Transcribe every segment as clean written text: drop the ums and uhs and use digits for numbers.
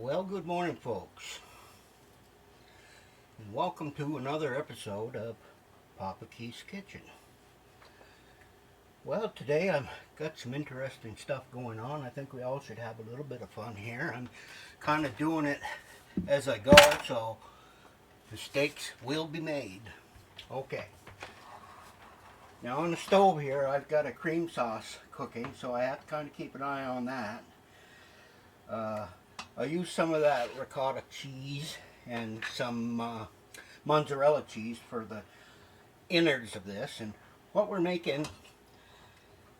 Well, good morning, folks, and welcome to another episode of Papa Keith's Kitchen. Well, today I've got some interesting stuff going on. I think we all should have a little bit of fun here. I'm kind of doing it as I go, so mistakes will be made. Okay. Now on the stove here, I've got a cream sauce cooking, so I have to kind of keep an eye on that. I use some of that ricotta cheese and some mozzarella cheese for the innards of this. And what we're making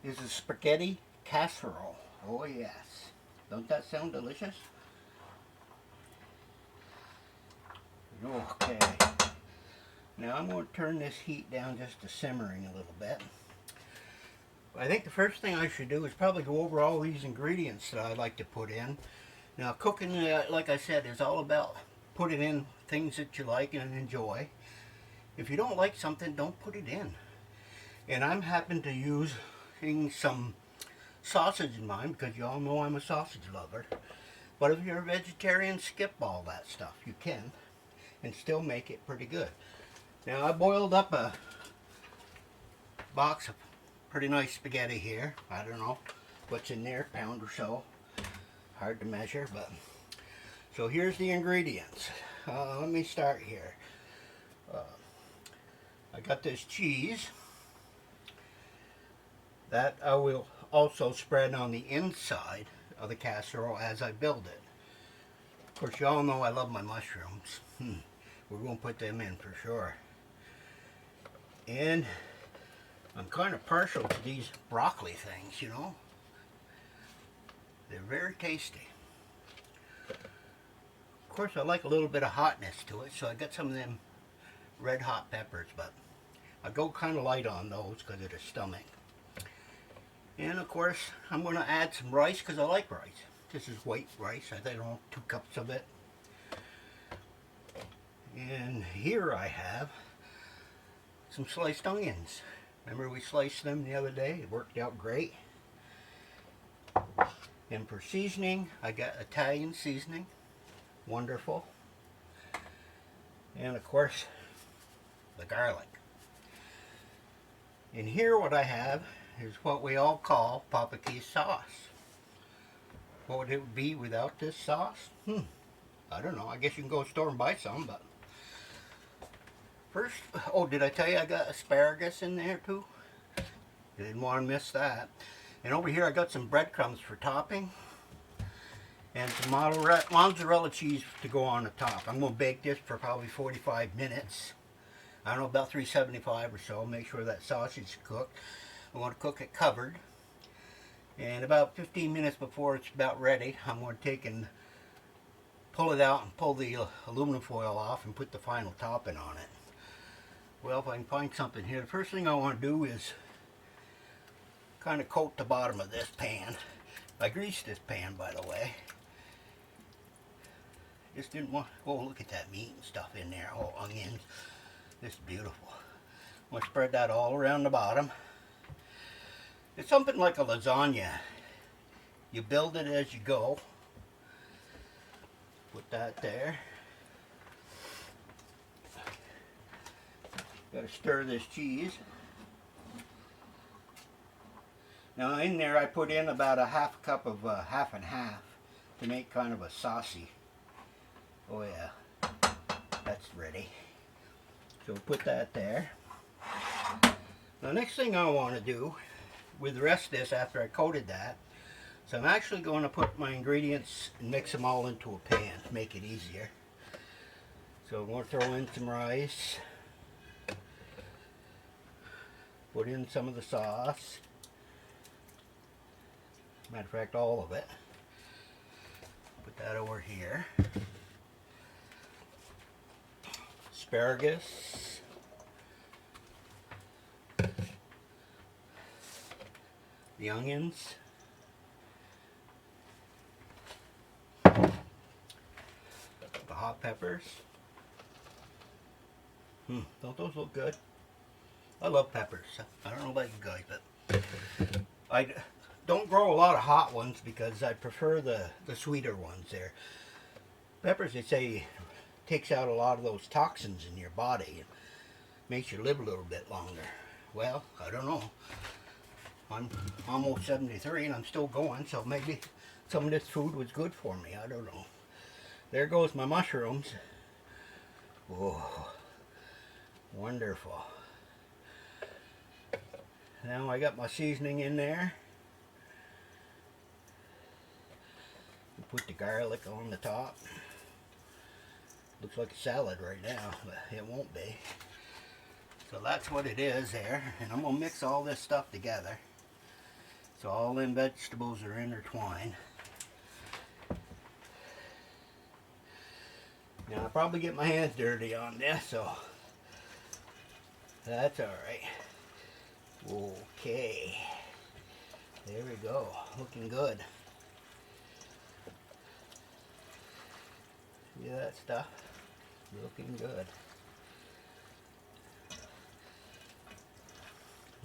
is a spaghetti casserole. Oh yes. Don't that sound delicious? Okay. Now I'm going to turn this heat down just to simmering a little bit. I think the first thing I should do is probably go over all these ingredients that I'd like to put in. Now cooking, like I said, is all about putting in things that you like and enjoy. If you don't like something, don't put it in. And I'm happen to use some sausage in mine because you all know I'm a sausage lover. But if you're a vegetarian, skip all that stuff. You can and still make it pretty good. Now I boiled up a box of pretty nice spaghetti here. I don't know what's in there, pound or so. Hard to measure, but so here's the ingredients. Let me start here. I got this cheese that I will also spread on the inside of the casserole as I build it. Of course, you all know I love my mushrooms. We're going to put them in for sure. And I'm kind of partial to these broccoli things, you know. They're very tasty. Of course, I like a little bit of hotness to it, so I got some of them red hot peppers, but I go kind of light on those because of the stomach. And of course, I'm going to add some rice because I like rice. This is white rice. I think 2 cups of it. And here I have some sliced onions. Remember we sliced them the other day? It worked out great. And for seasoning, I got Italian seasoning. Wonderful. And of course, the garlic. And here what I have is what we all call Papa Keith's sauce. What would it be without this sauce? I don't know. I guess you can go to the store and buy some, but first, oh, did I tell you I got asparagus in there too? You didn't want to miss that. And over here I got some breadcrumbs for topping and some mozzarella cheese to go on the top. I'm going to bake this for probably 45 minutes. I don't know, about 375 or so. Make sure that sausage is cooked. I want to cook it covered. And about 15 minutes before it's about ready, I'm going to take and pull it out and pull the aluminum foil off and put the final topping on it. Well, if I can find something here, the first thing I want to do is kind of coat the bottom of this pan. I greased this pan, by the way. Just didn't want, oh, look at that meat and stuff in there, all onions. This is beautiful. I'm going to spread that all around the bottom. It's something like a lasagna. You build it as you go. Put that there. Got to stir this cheese. Now in there I put in about a half cup of half and half to make kind of a saucy. Oh yeah, that's ready. So put that there. The next thing I want to do with the rest of this after I coated that, so I'm actually going to put my ingredients and mix them all into a pan to make it easier. So I'm going to throw in some rice. Put in some of the sauce. Matter of fact, all of it. Put that over here. Asparagus. The onions. The hot peppers. Don't those look good? I love peppers. I don't know about you guys, but I don't grow a lot of hot ones because I prefer the sweeter ones there. Peppers, they say, takes out a lot of those toxins in your body and makes you live a little bit longer. Well, I don't know. I'm almost 73 and I'm still going, so maybe some of this food was good for me. I don't know. There goes my mushrooms. Oh, wonderful. Now I got my seasoning in there. Put the garlic on the top. Looks like a salad right now, but it won't be. So that's what it is there. And I'm going to mix all this stuff together, so all them vegetables are intertwined. Now I'll probably get my hands dirty on this, so that's alright. Okay. There we go. Looking good. See that stuff? Looking good.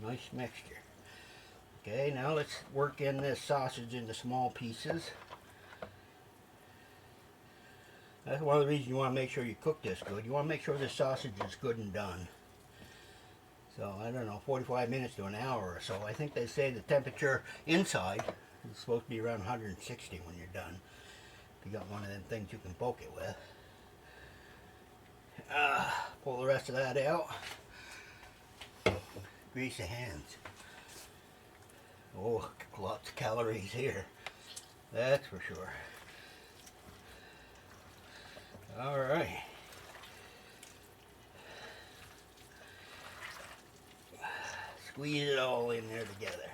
Nice mixture. Okay, now let's work in this sausage into small pieces. That's one of the reasons you want to make sure you cook this good. You want to make sure this sausage is good and done. So, I don't know, 45 minutes to an hour or so. I think they say the temperature inside is supposed to be around 160 when you're done. If you got one of them things you can poke it with. Pull the rest of that out. Grease the hands. Oh, lots of calories here. That's for sure. Alright. Squeeze it all in there together.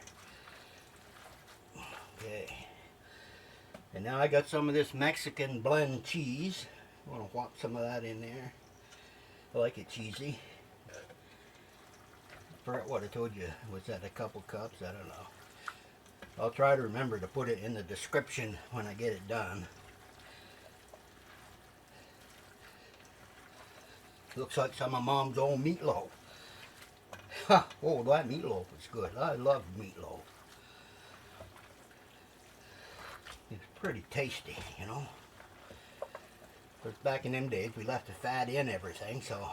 Okay. And now I got some of this Mexican blend cheese. I want to whop some of that in there. I like it cheesy. I forgot what I told you. Was that a couple cups? I don't know. I'll try to remember to put it in the description when I get it done. Looks like some of Mom's old meatloaf. Ha! Oh, that meatloaf is good. I love meatloaf. It's pretty tasty, you know. Because back in them days, we left the fat in everything, so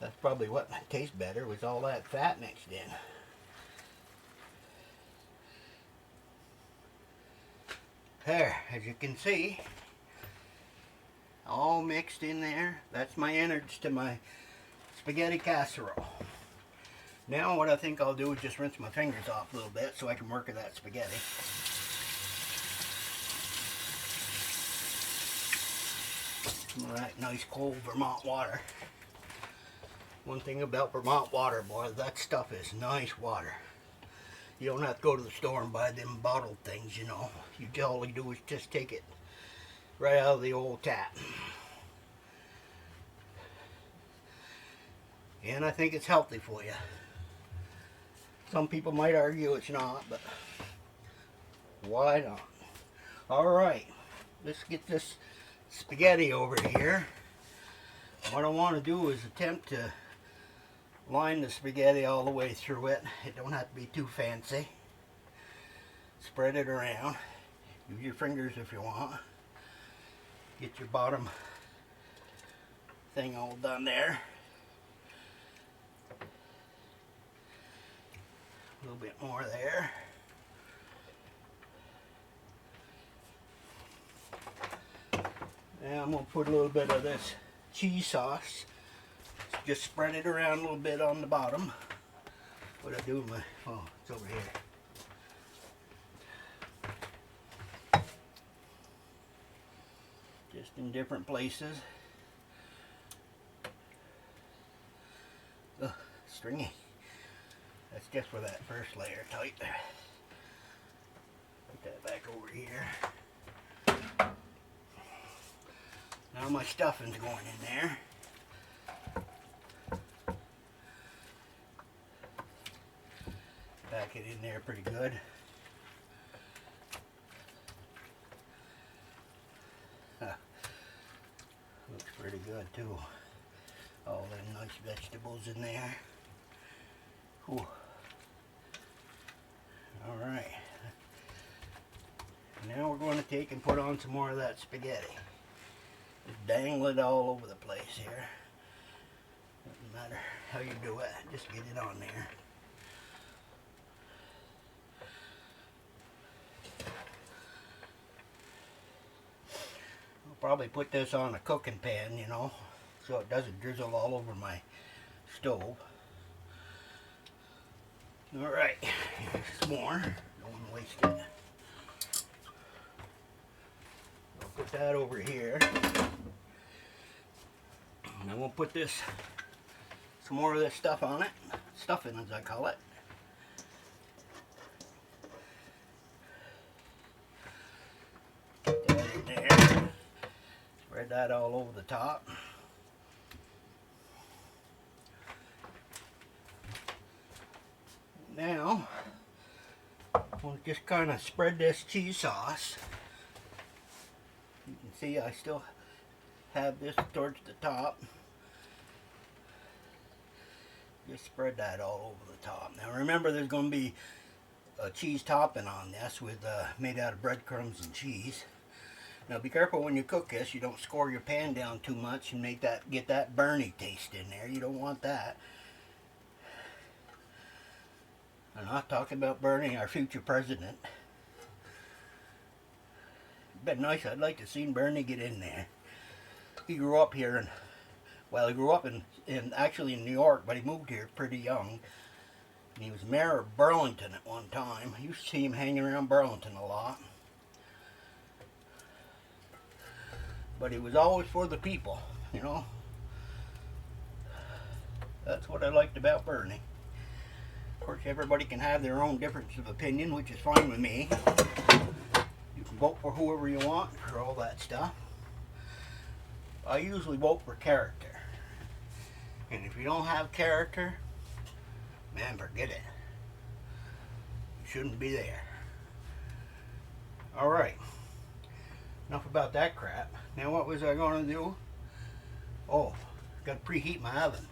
that's probably what tastes better, was all that fat mixed in. There, as you can see, all mixed in there. That's my innards to my spaghetti casserole. Now what I think I'll do is just rinse my fingers off a little bit so I can work with that spaghetti. Some of that nice cold Vermont water. One thing about Vermont water, boy, that stuff is nice water. You don't have to go to the store and buy them bottled things, you know. All you do is just take it right out of the old tap. And I think it's healthy for you. Some people might argue it's not, but why not? Alright, let's get this spaghetti over here. What I want to do is attempt to line the spaghetti all the way through it. It don't have to be too fancy. Spread it around. Use your fingers if you want. Get your bottom thing all done there. A little bit more there. Now I'm going to put a little bit of this cheese sauce. Just spread it around a little bit on the bottom. What I do with my, oh, it's over here. Just in different places. Ugh, stringy. That's just for that first layer tight there. Put that back over here. Now my stuffing's going in there. Pack it in there pretty good. Looks pretty good too. All them nice vegetables in there. Whew. Alright. Now we're going to take and put on some more of that spaghetti. dangle it all over the place here. Doesn't matter how you do it, just get it on there. I'll probably put this on a cooking pan, you know, so it doesn't drizzle all over my stove. Alright, here's more. Don't want to waste it. I'll put that over here. And then we'll put this, some more of this stuff on it. Stuffing, as I call it. Put that in there. Spread that all over the top. Now, we'll just kind of spread this cheese sauce. You can see I still have this towards the top. Just spread that all over the top. Now remember, there's going to be a cheese topping on this with made out of breadcrumbs and cheese. Now be careful when you cook this, you don't score your pan down too much and get that burny taste in there. You don't want that. I'm not talking about burning our future president. It'd been nice. I'd like to see Bernie get in there. He grew up here, and well, he grew up actually in New York, but he moved here pretty young. And he was mayor of Burlington at one time. I used to see him hanging around Burlington a lot. But he was always for the people, you know. That's what I liked about Bernie. Of course, everybody can have their own difference of opinion, which is fine with me. You can vote for whoever you want for all that stuff. I usually vote for character. And if you don't have character, man, forget it. You shouldn't be there. Alright. Enough about that crap. Now what was I going to do? Oh, got to preheat my oven.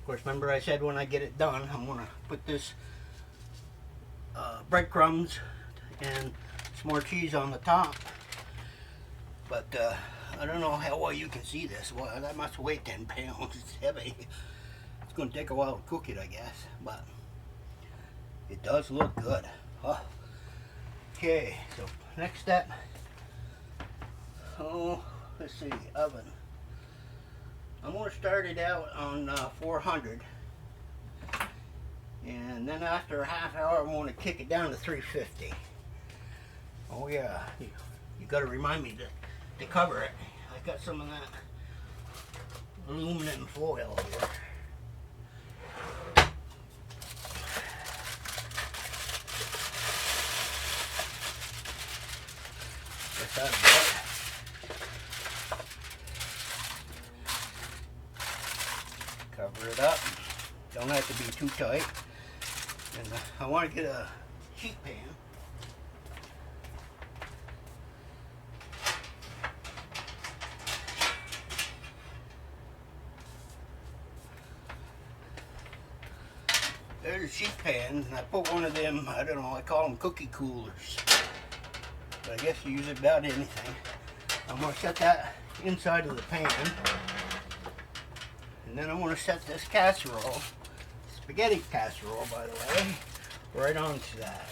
Of course, remember I said when I get it done, I'm going to put this breadcrumbs and some more cheese on the top. But I don't know how well you can see this. Well, that must weigh 10 pounds. It's heavy. It's going to take a while to cook it, I guess. But it does look good. Huh? Okay, so next step. Oh, let's see, oven. I'm going to start it out on 400. And then after a half hour, I'm going to kick it down to 350. Oh yeah, you got to remind me to cover it. I got some of that aluminum foil here. Guess that'll do it. Cover it up. Don't have to be too tight. And I want to get a sheet pan. There's a sheet pan, and I put one of them, I don't know, I call them cookie coolers. But I guess you use it about anything. I'm going to set that inside of the pan. And then I want to set this casserole, spaghetti casserole by the way, right onto that.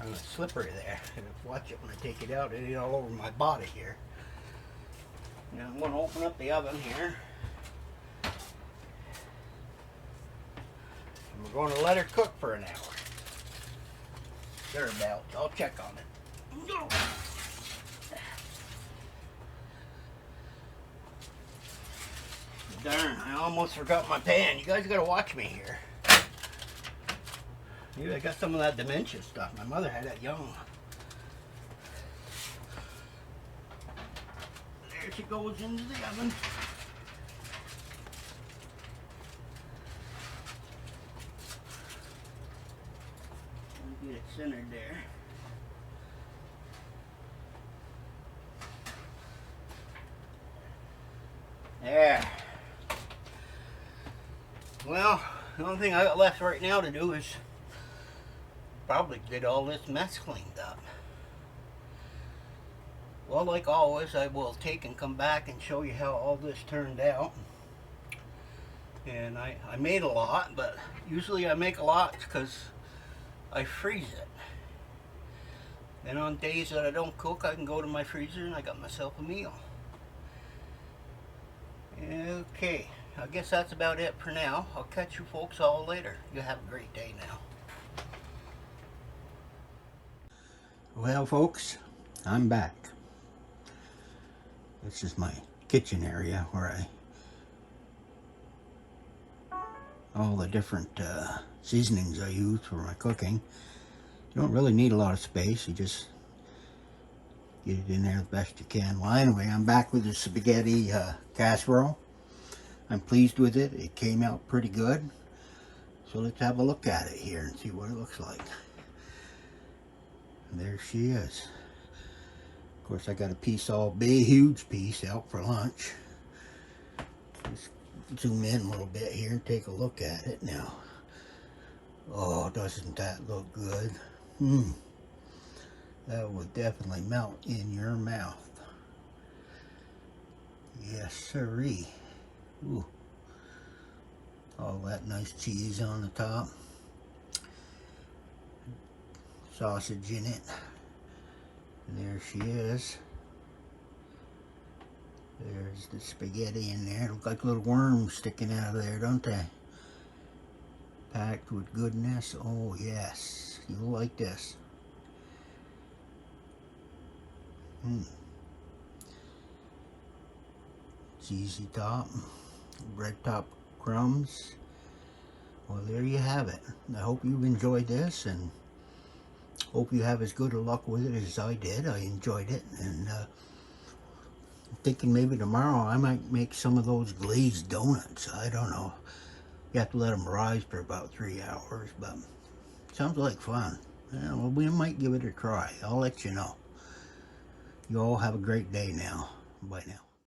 I'm slippery there. Watch it when I take it out. It ain't all over my body here. Now I'm going to open up the oven here. And we're going to let her cook for an hour. Thereabouts. I'll check on it. Darn, I almost forgot my pan. You guys gotta watch me here. Maybe I got some of that dementia stuff. My mother had that young. There she goes into the oven. Get it centered there. There. Well, the only thing I got left right now to do is Probably get all this mess cleaned up. Well, like always, I will take and come back and show you how all this turned out. And I made a lot, but usually I make a lot because I freeze it. Then on days that I don't cook, I can go to my freezer and I got myself a meal. Okay, I guess that's about it for now. I'll catch you folks all later. You have a great day now. Well, folks, I'm back. This is my kitchen area where all the different seasonings I use for my cooking. You don't really need a lot of space. You just get it in there the best you can. Well, anyway, I'm back with the spaghetti casserole. I'm pleased with it. It came out pretty good. So let's have a look at it here and see what it looks like. There she is. Of course, I got a piece all big, huge piece out for lunch. Just zoom in a little bit here and take a look at it now. Oh, doesn't that look good? That would definitely melt in your mouth. Yes, sirree. Ooh. All that nice cheese on the top. Sausage in it. And there she is. There's the spaghetti in there. Look like little worms sticking out of there, don't they? Packed with goodness. Oh yes, you'll like this. Cheesy top, bread top crumbs. Well, there you have it. I hope you've enjoyed this, and hope you have as good a luck with it as I did. I enjoyed it, and I'm thinking maybe tomorrow I might make some of those glazed donuts. I don't know. You have to let them rise for about 3 hours, but sounds like fun. Yeah, well, we might give it a try. I'll let you know. You all have a great day now. Bye now.